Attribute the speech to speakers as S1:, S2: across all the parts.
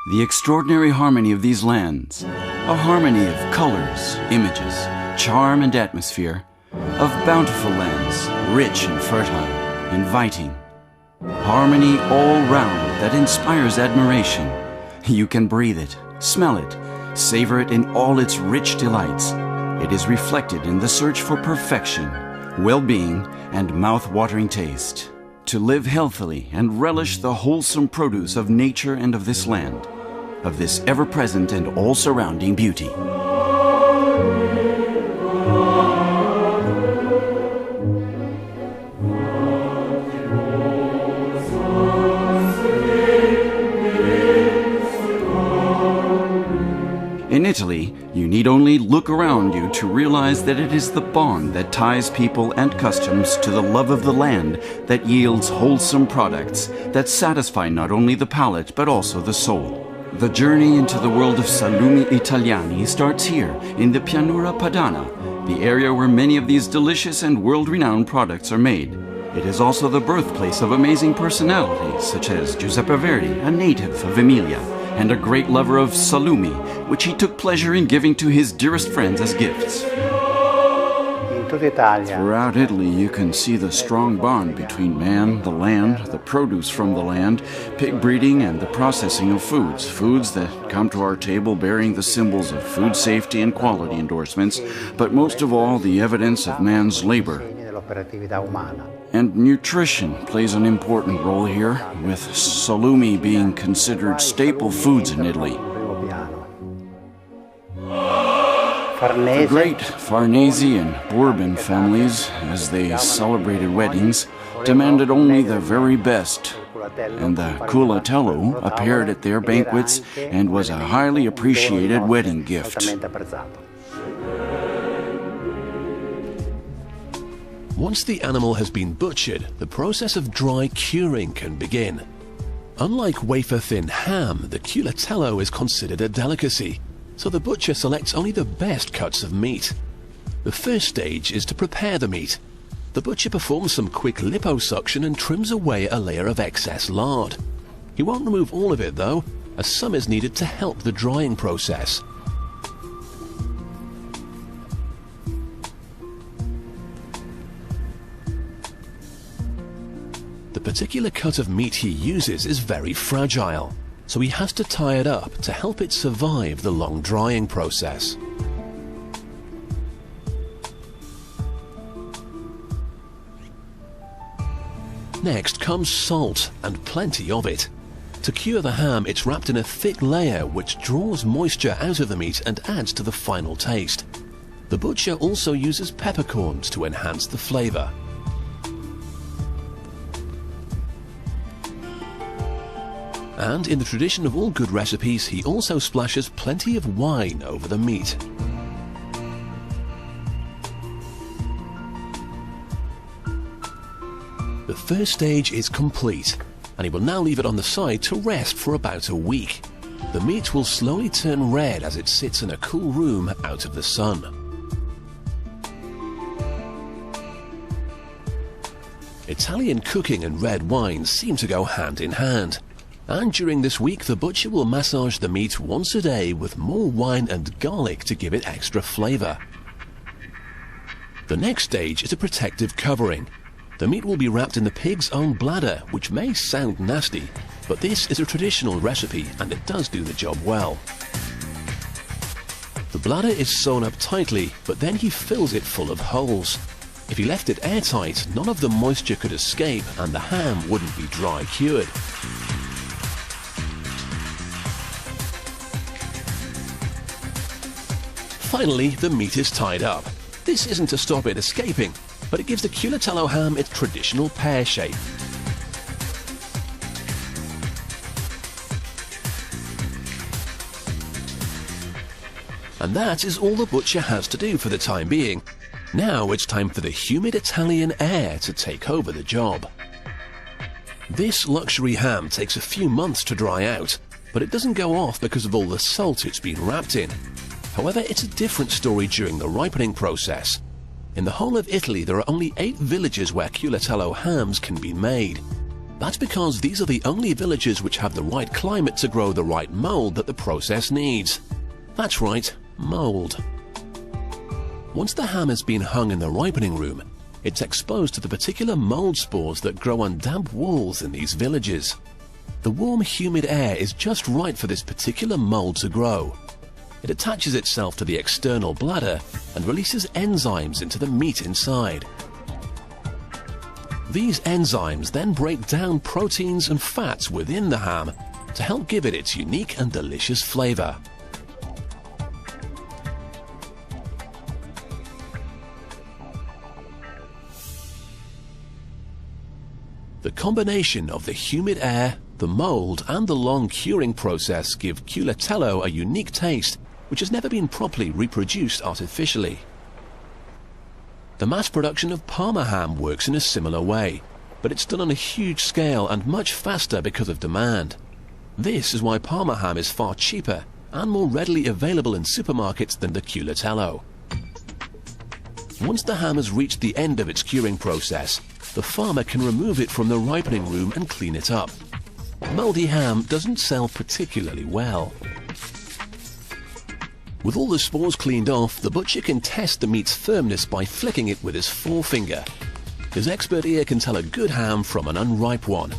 S1: The extraordinary harmony of these lands, a harmony of colors, images, charm and atmosphere, of bountiful lands, rich and fertile, inviting. Harmony all round that inspires admiration. You can breathe it, smell it, savor it in all its rich delights. It is reflected in the search for perfection, well-being, and mouth-watering taste. To live healthily and relish the wholesome produce of nature and of this land, of this ever-present and all-surrounding beauty. In Italy, you need only look around you to realize that it is the bond that ties people and customs to the love of the land that yields wholesome products that satisfy not only the palate but also the soul. The journey into the world of Salumi Italiani starts here in the Pianura Padana, the area where many of these delicious and world-renowned products are made. It is also the birthplace of amazing personalities such as Giuseppe Verdi, a native of Emilia, and a great lover of salumi, which he took pleasure in giving to his dearest friends as gifts. Throughout Italy, you can see the strong bond between man, the land, the produce from the land, pig breeding, and the processing of foods. Foods that come to our table bearing the symbols of food safety and quality endorsements, but most of all, the evidence of man's labor. And nutrition plays an important role here, with salumi being considered staple foods in Italy. The great Farnese and Bourbon families, as they celebrated weddings, demanded only the very best. And the Culatello appeared at their banquets and was a highly appreciated wedding gift.
S2: Once the animal has been butchered, the process of dry curing can begin. Unlike wafer-thin ham, the Culatello is considered a delicacy, so the butcher selects only the best cuts of meat. The first stage is to prepare the meat. The butcher performs some quick liposuction and trims away a layer of excess lard. He won't remove all of it though, as some is needed to help the drying process. The particular cut of meat he uses is very fragile, so he has to tie it up to help it survive the long drying process. Next comes salt, and plenty of it. To cure the ham, it's wrapped in a thick layer which draws moisture out of the meat and adds to the final taste. The butcher also uses peppercorns to enhance the flavor. And in the tradition of all good recipes, he also splashes plenty of wine over the meat. The first stage is complete, and he will now leave it on the side to rest for about a week. The meat will slowly turn red as it sits in a cool room out of the sun. Italian cooking and red wine seem to go hand in hand. And during this week, the butcher will massage the meat once a day with more wine and garlic to give it extra flavor. The next stage is a protective covering. The meat will be wrapped in the pig's own bladder, which may sound nasty, but this is a traditional recipe and it does do the job well. The bladder is sewn up tightly, but then he fills it full of holes. If he left it airtight, none of the moisture could escape and the ham wouldn't be dry cured. Finally, the meat is tied up. This isn't to stop it escaping, but it gives the Culatello ham its traditional pear shape. And that is all the butcher has to do for the time being. Now it's time for the humid Italian air to take over the job. This luxury ham takes a few months to dry out, but it doesn't go off because of all the salt it's been wrapped in. However, it's a different story during the ripening process. In the whole of Italy, there are only 8 villages where Culatello hams can be made. That's because these are the only villages which have the right climate to grow the right mould that the process needs. That's right, mould. Once the ham has been hung in the ripening room, it's exposed to the particular mould spores that grow on damp walls in these villages. The warm, humid air is just right for this particular mould to grow. It attaches itself to the external bladder and releases enzymes into the meat inside. These enzymes then break down proteins and fats within the ham to help give it its unique and delicious flavor. The combination of the humid air, the mold, and the long curing process give Culatello a unique taste which has never been properly reproduced artificially. The mass production of Parma ham works in a similar way, but it's done on a huge scale and much faster because of demand. This is why Parma ham is far cheaper and more readily available in supermarkets than the Culatello. Once the ham has reached the end of its curing process, the farmer can remove it from the ripening room and clean it up. Mouldy ham doesn't sell particularly well. With all the spores cleaned off, the butcher can test the meat's firmness by flicking it with his forefinger. His expert ear can tell a good ham from an unripe one.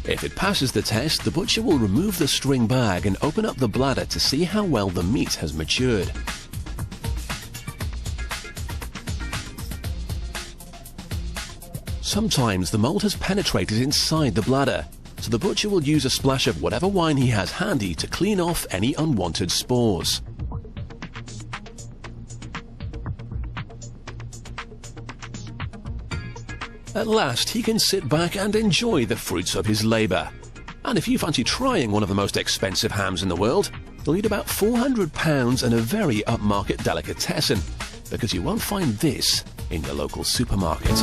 S2: If it passes the test, the butcher will remove the string bag and open up the bladder to see how well the meat has matured. Sometimes the mold has penetrated inside the bladder, so the butcher will use a splash of whatever wine he has handy to clean off any unwanted spores. At last, he can sit back and enjoy the fruits of his labour. And if you fancy trying one of the most expensive hams in the world, you'll need about £400 and a very upmarket delicatessen, because you won't find this in your local supermarket.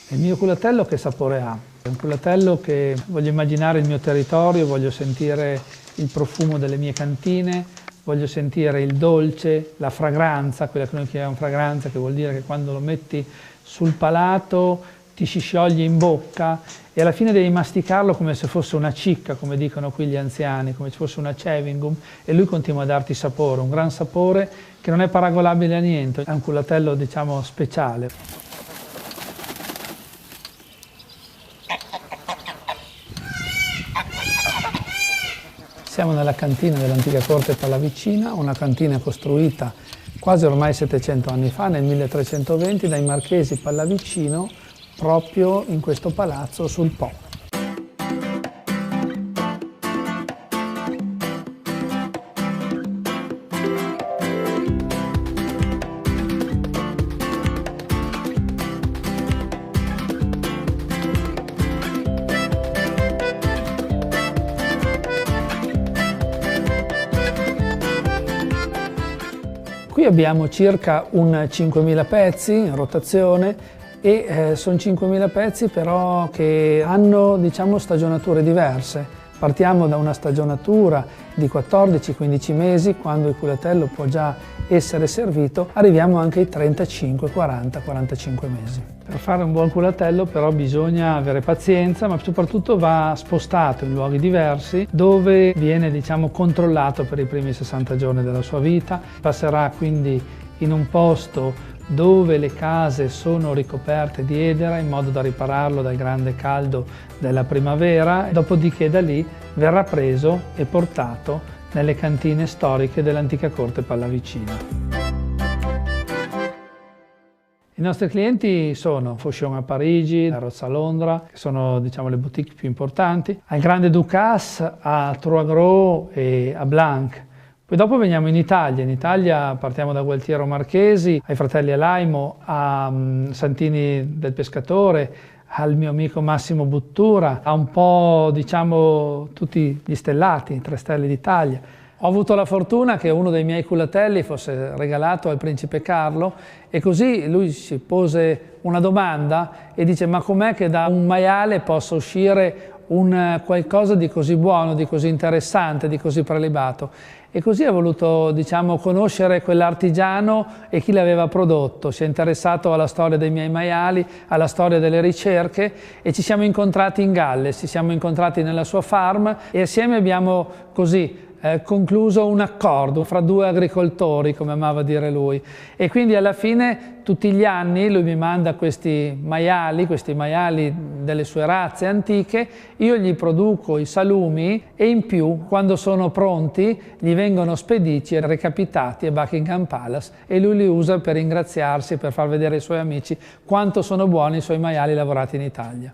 S3: Il mio culatello che sapore ha? È un culatello che voglio immaginare il mio territorio, voglio sentire il profumo delle mie cantine, voglio sentire il dolce, la fragranza, quella che noi chiamiamo fragranza, che vuol dire che quando lo metti sul palato ti si scioglie in bocca e alla fine devi masticarlo come se fosse una cicca, come dicono qui gli anziani, come se fosse una chewing gum, e lui continua a darti sapore, un gran sapore che non è paragonabile a niente, è un culatello diciamo speciale. Siamo nella cantina dell'antica corte pallavicina, una cantina costruita quasi ormai 700 anni fa, nel 1320, dai marchesi Pallavicino, proprio in questo palazzo sul Po. Qui abbiamo circa un 5.000 pezzi in rotazione e sono 5.000 pezzi però che hanno diciamo stagionature diverse. Partiamo da una stagionatura di 14-15 mesi, quando il culatello può già essere servito, arriviamo anche ai 35, 40, 45 mesi. Per fare un buon culatello però bisogna avere pazienza, ma soprattutto va spostato in luoghi diversi dove viene diciamo controllato per i primi 60 giorni della sua vita. Passerà quindi in un posto dove le case sono ricoperte di edera in modo da ripararlo dal grande caldo della primavera, dopodiché da lì verrà preso e portato nelle cantine storiche dell'antica corte pallavicina. I nostri clienti sono Fauchon a Parigi, la Rozza a Londra, che sono diciamo le boutique più importanti, al Grande Ducasse, a Trois Gros e a Blanc. Poi dopo veniamo in Italia. In Italia partiamo da Gualtiero Marchesi, ai fratelli Alaimo, a Santini del Pescatore, al mio amico Massimo Buttura, a un po' diciamo tutti gli stellati, 3 stelle d'Italia. Ho avuto la fortuna che uno dei miei culatelli fosse regalato al principe Carlo e così lui si pose una domanda e dice: ma com'è che da un maiale possa uscire qualcosa di così buono, di così interessante, di così prelibato? E così ha voluto, diciamo, conoscere quell'artigiano e chi l'aveva prodotto. Si è interessato alla storia dei miei maiali, alla storia delle ricerche e ci siamo incontrati in Galles, ci siamo incontrati nella sua farm e assieme abbiamo così concluso un accordo fra 2 agricoltori, come amava dire lui. E quindi alla fine tutti gli anni lui mi manda questi maiali delle sue razze antiche, io gli produco i salumi e in più quando sono pronti gli vengono spediti e recapitati a Buckingham Palace e lui li usa per ringraziarsi, per far vedere ai suoi amici quanto sono buoni i suoi maiali lavorati in Italia.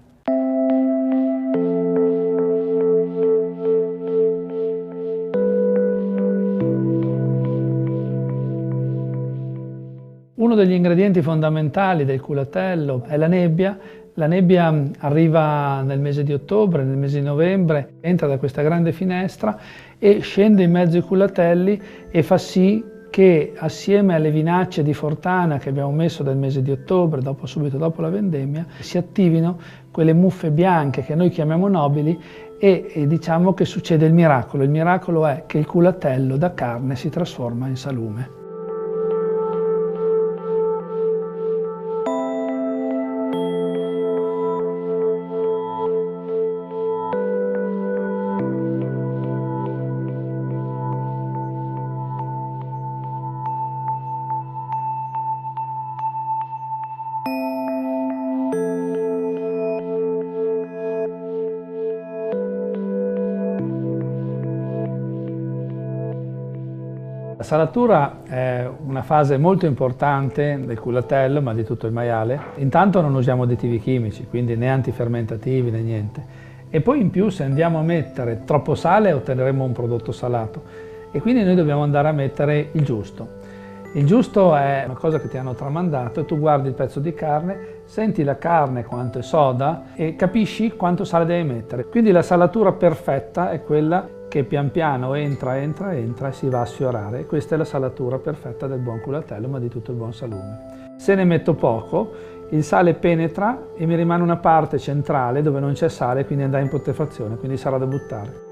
S3: Uno degli ingredienti fondamentali del culatello è la nebbia. La nebbia arriva nel mese di ottobre, nel mese di novembre, entra da questa grande finestra e scende in mezzo ai culatelli e fa sì che assieme alle vinacce di Fortana che abbiamo messo dal mese di ottobre, subito dopo la vendemmia, si attivino quelle muffe bianche che noi chiamiamo nobili e diciamo che succede il miracolo. Il miracolo è che il culatello da carne si trasforma in salume. La salatura è una fase molto importante del culatello, ma di tutto il maiale. Intanto non usiamo additivi chimici, quindi né antifermentativi né niente. E poi in più se andiamo a mettere troppo sale otterremo un prodotto salato e quindi noi dobbiamo andare a mettere il giusto. Il giusto è una cosa che ti hanno tramandato e tu guardi il pezzo di carne, senti la carne quanto è soda e capisci quanto sale devi mettere. Quindi la salatura perfetta è quella che pian piano entra e si va a sfiorare. E questa è la salatura perfetta del buon culatello, ma di tutto il buon salume. Se ne metto poco, il sale penetra e mi rimane una parte centrale dove non c'è sale, quindi andrà in putrefazione, quindi sarà da buttare.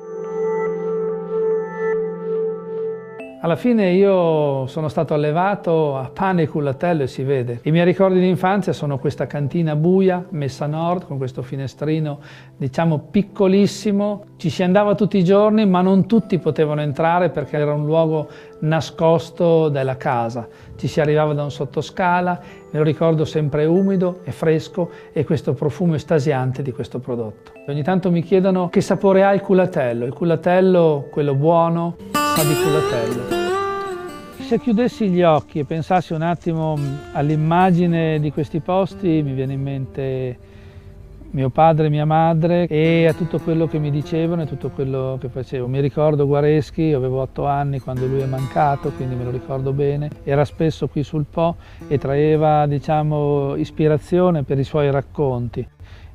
S3: Alla fine io sono stato allevato a pane e culatello e si vede. I miei ricordi di infanzia sono questa cantina buia, messa a nord, con questo finestrino diciamo piccolissimo. Ci si andava tutti i giorni, ma non tutti potevano entrare perché era un luogo nascosto dalla casa. Ci si arrivava da un sottoscala, me lo ricordo sempre umido e fresco e questo profumo estasiante di questo prodotto. Ogni tanto mi chiedono che sapore ha il culatello. Il culatello, quello buono, sa di culatello. Se chiudessi gli occhi e pensassi un attimo all'immagine di questi posti, mi viene in mente mio padre e mia madre e a tutto quello che mi dicevano e tutto quello che facevo. Mi ricordo Guareschi, avevo 8 anni quando lui è mancato, quindi me lo ricordo bene. Era spesso qui sul Po e traeva, diciamo, ispirazione per i suoi racconti.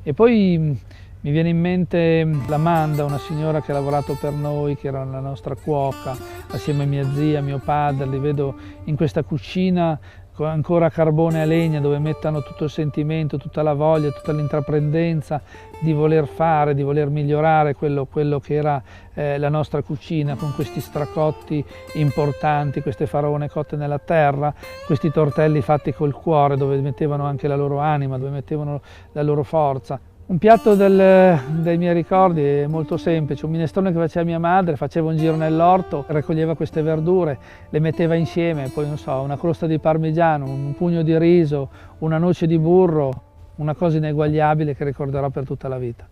S3: E poi mi viene in mente l'Amanda, una signora che ha lavorato per noi, che era la nostra cuoca, assieme a mia zia, mio padre. Li vedo in questa cucina ancora a carbone a legna, dove mettono tutto il sentimento, tutta la voglia, tutta l'intraprendenza di voler fare, di voler migliorare quello che era la nostra cucina, con questi stracotti importanti, queste faraone cotte nella terra, questi tortelli fatti col cuore, dove mettevano anche la loro anima, dove mettevano la loro forza. Un piatto dei miei ricordi è molto semplice, un minestrone che faceva mia madre, faceva un giro nell'orto, raccoglieva queste verdure, le metteva insieme, poi non so, una crosta di parmigiano, un pugno di riso, una noce di burro, una cosa ineguagliabile che ricorderò per tutta la vita.